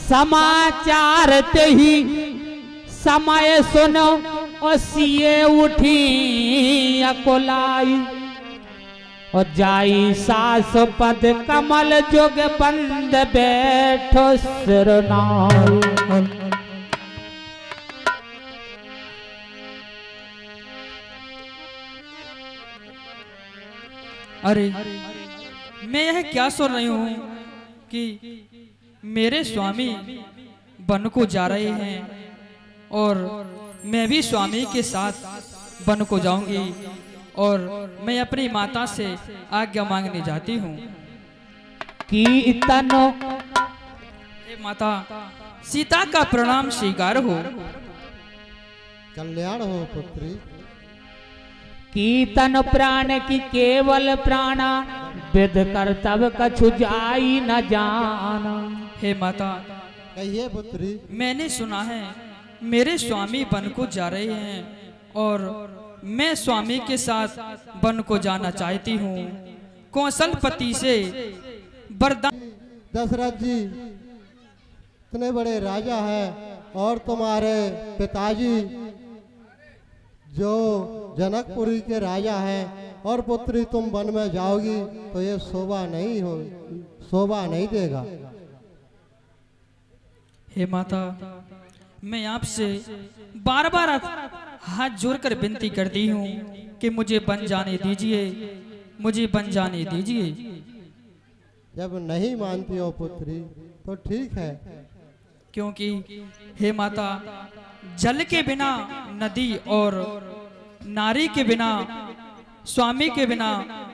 समाचार ते ही समय सुनो और सिए उठी अकोलाई और जाई सास पद कमल जुग बंद बैठो सिरनाई। अरे मैं यह क्या सुन रही हूँ कि मेरे स्वामी वन को जा रहे हैं और मैं भी स्वामी के साथ वन को जाऊंगी और मैं अपनी माता से आज्ञा मांगने जाती हूँ। कीर्तनो हे माता, सीता का प्रणाम स्वीकार हो। कल्याण हो पुत्री। कीर्तन प्राण की केवल प्राणा विद कर्तव्य कछु जाई न जाना। हे माता, कहिए पुत्री। मैंने सुना है मेरे स्वामी वन को जा रहे हैं और मैं स्वामी के साथ वन को जाना चाहती हूँ। कौशलपति से वरदान। दशरथ जी इतने बड़े राजा हैं और तुम्हारे पिताजी जो जनकपुरी के राजा हैं और पुत्री तुम वन में जाओगी तो ये शोभा नहीं देगा। हे माता, मैं आपसे बार बार हाथ जोड़कर विनती करती हूँ कि मुझे बन जाने दीजिए, मुझे बन जाने दीजिए। जब नहीं मानती हो पुत्री तो ठीक है, क्योंकि हे माता, जल के बिना नदी और नारी के बिना, स्वामी के बिना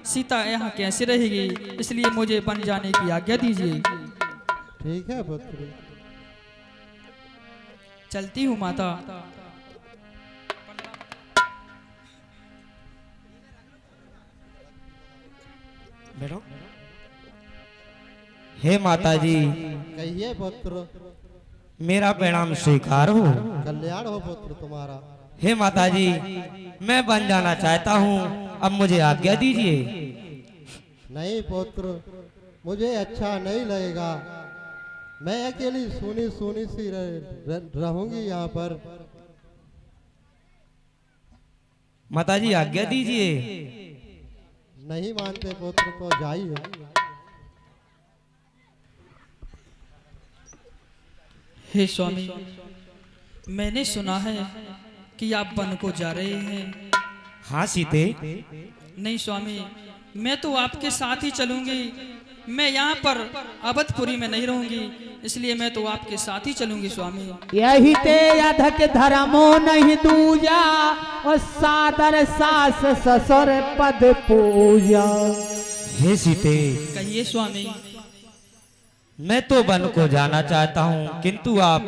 सीता यहाँ कैसे रहेगी, इसलिए मुझे बन जाने की आज्ञा दीजिए। ठीक है पुत्री। चलती हूँ माता। बैठो। हे माता जी, कहिए पुत्र। मेरा प्रणाम स्वीकार हो। कल्याण हो पुत्र तुम्हारा। हे माता जी, मैं बन जाना चाहता हूँ, अब मुझे आज्ञा दीजिए। नहीं पुत्र, मुझे अच्छा नहीं लगेगा। मैं अकेली सुनी सुनी सी रहूंगी यहाँ पर। माता जी आज्ञा दीजिए। नहीं मानते पुत्र तो जाइए। हे स्वामी, मैंने सुना है कि आप वन को जा रहे हैं। हाँ सीते। नहीं स्वामी, मैं तो आपके साथ ही चलूंगी। मैं यहाँ पर अवधपुरी में नहीं रहूंगी, इसलिए मैं तो आपके साथ ही चलूंगी स्वामी। यही ते अधक धर्मो नहीं दूजा और सादर सास ससुर पद पूजा। हे सीते, कहिए स्वामी। मैं तो वन को जाना चाहता हूँ, किंतु आप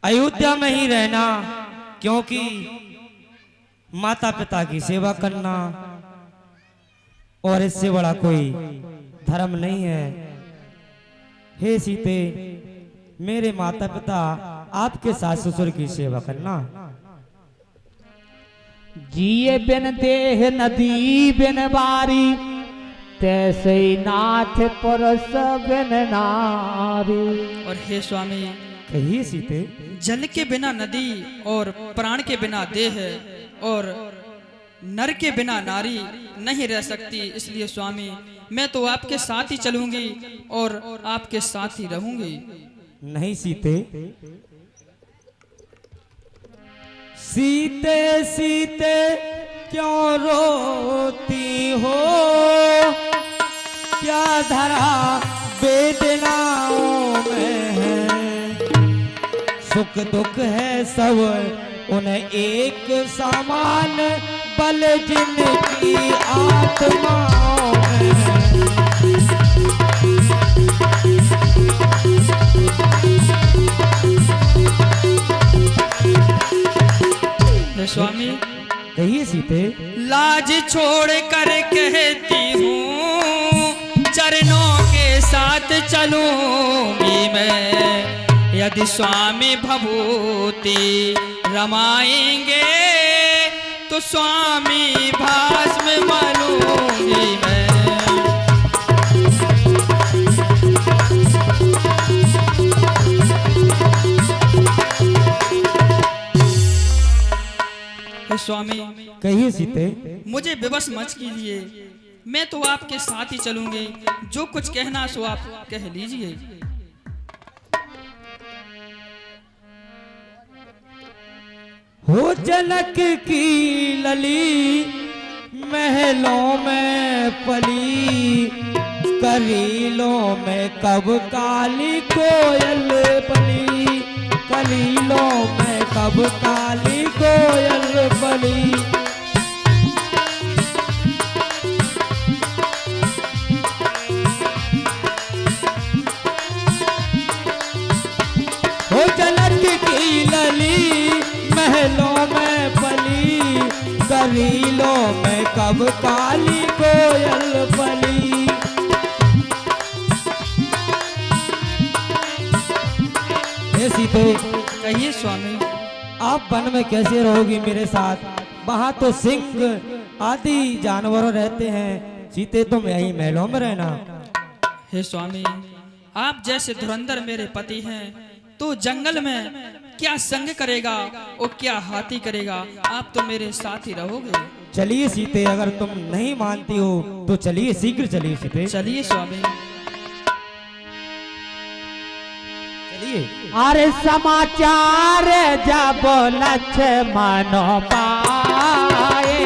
अयोध्या में ही रहना, क्योंकि माता पिता की सेवा करना और इससे बड़ा कोई धर्म नहीं है। हे सीते, मेरे माता पिता आपके सास ससुर की सेवा करना। जिए बिन देह नदी बिन बारी, तैसे ही नाथ पुरुष बिन नारी। और हे स्वामी, कहिए सीते। जल के बिना नदी और प्राण के बिना देह और नर के बिना नारी नहीं रह सकती, इसलिए स्वामी मैं तो आपके साथ ही चलूंगी और आपके साथ ही रहूंगी। नहीं सीते। सीते सीते क्यों रोती हो, क्या धरा वेदनाओं में है। सुख दुख है सब उन्हें एक समान, बल जिनकी आत्माओं में। स्वामी कहिए सीते। लाज छोड़ कर कहती हूँ, चरणों के साथ चलूंगी मैं। यदि स्वामी भभूति रमाएंगे तो स्वामी भस्म मलूंगी मैं। स्वामी, कहिए सीते। मुझे विवश मत कीजिए, मैं तो आपके साथ ही चलूंगी। जो कुछ कहना सो आप कह लीजिए। हो जनक की लली महलों में पली, कलीलों में कब काली कोयल पली, कलीलों में कब काली कोयल पली। हो जनक की लली महलों में पली, कलीलों में कब काली कोयल पली। हे सीते, कहिए स्वामी। आप वन में कैसे रहोगी मेरे साथ? वहाँ तो सिंह आदि जानवर रहते हैं। सीते तुम यही महलों में रहना। हे स्वामी, आप जैसे धुरंधर मेरे पति हैं, तो जंगल में क्या संग करेगा और क्या हाथी करेगा। आप तो मेरे साथ ही रहोगे। चलिए सीते, अगर तुम नहीं मानती हो तो चलिए, शीघ्र चलिए सीते। चलिए स्वामी। चलिए। अरे समाचार जब लक्ष्मण पाए,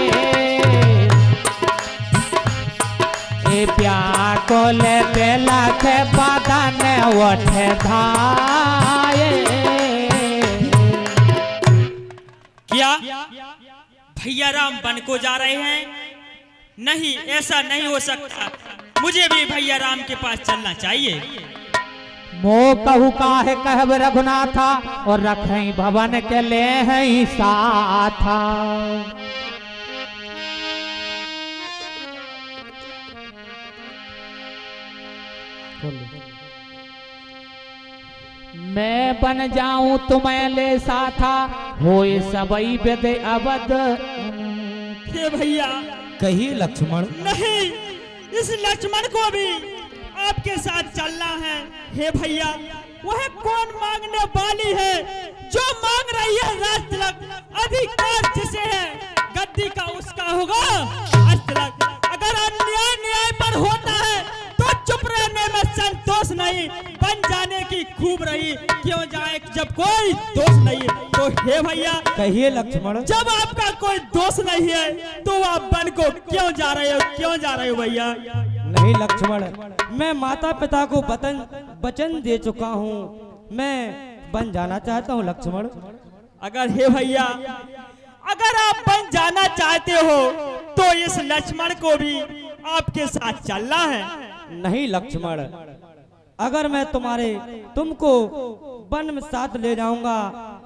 ए व्याकुल बेलख बदन उठ धाये। क्या भैया राम वन को जा रहे हैं? नहीं, ऐसा नहीं हो सकता। मुझे भी भैया राम के पास चलना चाहिए। मो कहू काहे कहब रघुनाथा, और रखई भवन के ले हैं साथा। मैं बन जाऊं तुम्हें ले साथा, होए सबई बेदे अवध। हे भैया, कहिए लक्ष्मण। नहीं, इस लक्ष्मण को भी आपके साथ चलना है। हे भैया, वह कौन मांगने वाली है जो मांग रही है राज तिलक? अधिकार जिसे है गद्दी का उसका होगा राज तिलक। अगर अन्याय न्याय पर होता है तो चुप रहने में संतोष नहीं, बन जाने की खूब रही क्यों जाए जब कोई दोष नहीं। तो हे भैया, कहिए लक्ष्मण। जब आपका कोई दोष नहीं है तो आप वन को क्यों जा रहे हो? क्यों जा रहे हो भैया? नहीं लक्ष्मण, मैं माता पिता को वचन दे चुका हूँ। मैं बन जाना चाहता हूँ लक्ष्मण। अगर हे भैया, अगर आप बन जाना चाहते हो तो इस लक्ष्मण को भी आपके साथ चलना है। नहीं लक्ष्मण, अगर मैं तुमको वन में साथ ले जाऊंगा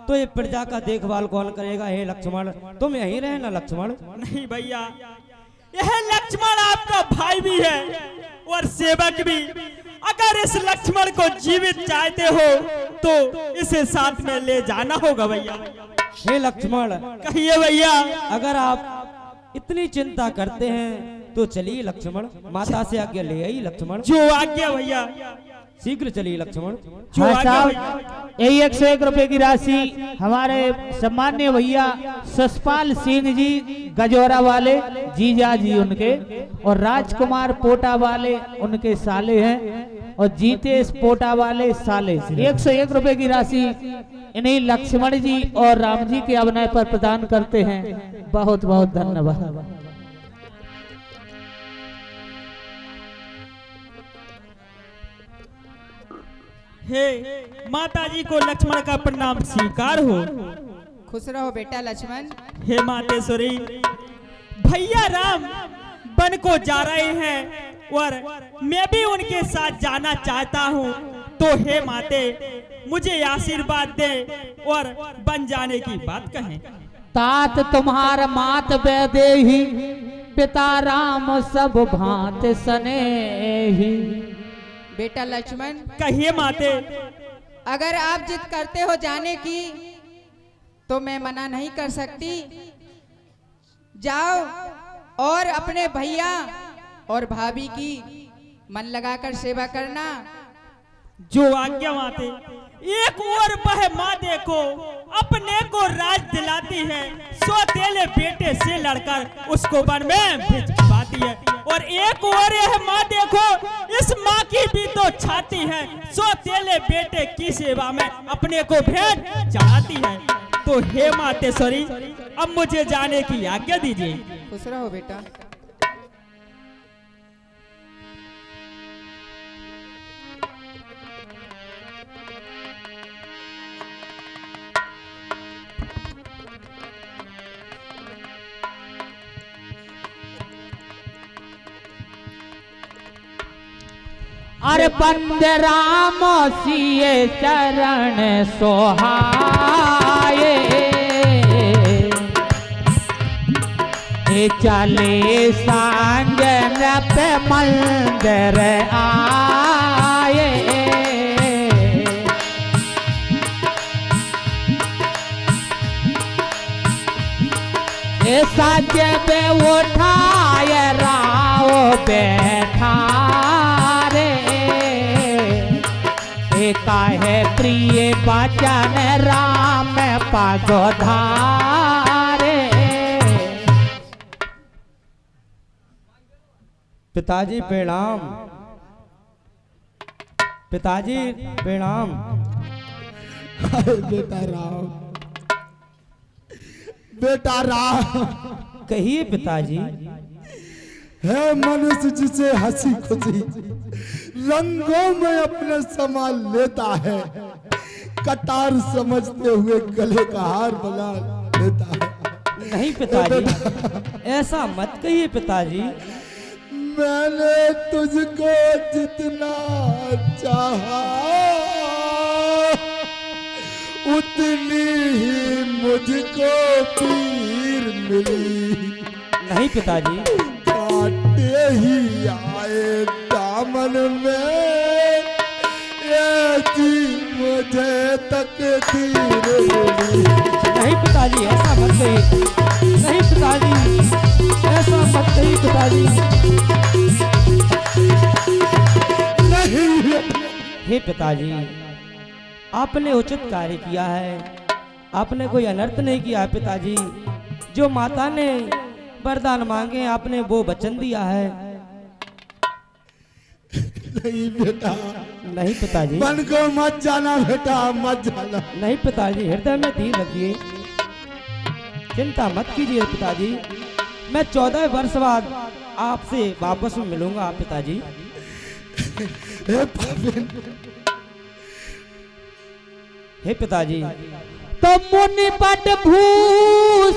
तो ये प्रजा का देखभाल कौन करेगा? हे लक्ष्मण, तुम यहीं रहना लक्ष्मण। नहीं भैया, यह लक्ष्मण आपका भाई भी है और सेवक भी। अगर इस लक्ष्मण को जीवित चाहते हो तो इसे साथ में ले जाना होगा भैया। हे लक्ष्मण, कहिए भैया। अगर आप इतनी चिंता करते हैं तो चलिए लक्ष्मण, माता से आज्ञा ले आई लक्ष्मण। जो आज्ञा भैया, शीघ्र चलिए लक्ष्मण। जो हाँ आज्ञा साहब, भैया। यही 101 रुपए की राशि हमारे सम्मान्य भैया ससपाल सिंह जी गजोरा वाले जीजा जी उनके, और राजकुमार पोटा वाले उनके साले हैं, और जीतेश पोटा वाले साले। 101 रुपए की राशि इन्हीं लक्ष्मण जी और राम जी के अभिनय पर प्रदान करते हैं। बहुत बहुत धन्यवाद। हे माता जी को लक्ष्मण का प्रणाम स्वीकार हो। खुश रहो बेटा लक्ष्मण। हे मातेश्वरी, भैया राम वन को जा रहे हैं और मैं भी उनके साथ जाना चाहता हूँ। तो हे माते, मुझे आशीर्वाद दे और बन जाने की बात कहें। तात तुम्हार मात बेदेही, पिता राम सब भांत स्नेही। बेटा लक्ष्मण, कहिए माते। अगर आप जिद करते हो जाने की तो मैं मना नहीं कर सकती। जाओ और अपने भैया और भाभी की मन लगाकर सेवा करना। जो आज्ञा माते। एक और वह माँ देखो अपने को राज दिलाती है, सौतेले बेटे से लड़कर उसको वन में भिजवाती है। और एक और यह माँ देखो, इस माँ की भी तो छाती है, सौतेले बेटे की सेवा में अपने को भेंट चढ़ाती है। तो हे मातेश्वरी, अब मुझे जाने की आज्ञा दीजिए। खुश रहो बेटा। अरे बंद राम सिए चरण सोहाए, चले सांजन पे मंदिर आए। सज पे उठाए राव बैठा रे, काहे प्रिय बचन राम पगोधारे। पिताजी प्रणाम, पिताजी प्रणाम। बेटा राम, बेटा राम। कहिए पिताजी। है मनुष्य जिसे हंसी खुशी रंगों में अपने समा लेता है, कटार समझते हुए गले का हार बना लेता है। नहीं पिताजी, ऐसा मत कहिए पिताजी। मैंने तुझको जितना चाहा, उतनी ही मुझको पीर मिली। नहीं पिताजी, काटे ही आए दामन में, ये जी मुझे तकदीर मिली। नहीं पिताजी, ऐसा मत कहिए। नहीं पिताजी, ऐसा मत कहिए पिताजी। नहीं। हे पिताजी, आपने उचित कार्य किया है, आपने कोई अनर्थ नहीं किया है पिताजी। जो माता ने वरदान मांगे आपने वो वचन दिया है। नहीं बेटा, नहीं पिताजी, मन को मत जाना बेटा, मत जाना। नहीं पिताजी, हृदय में धीर रखिए, चिंता मत कीजिए पिताजी। मैं 14 वर्ष बाद आपसे वापस मिलूंगा पिताजी। हे पिताजी। तो मुनि बट भूषण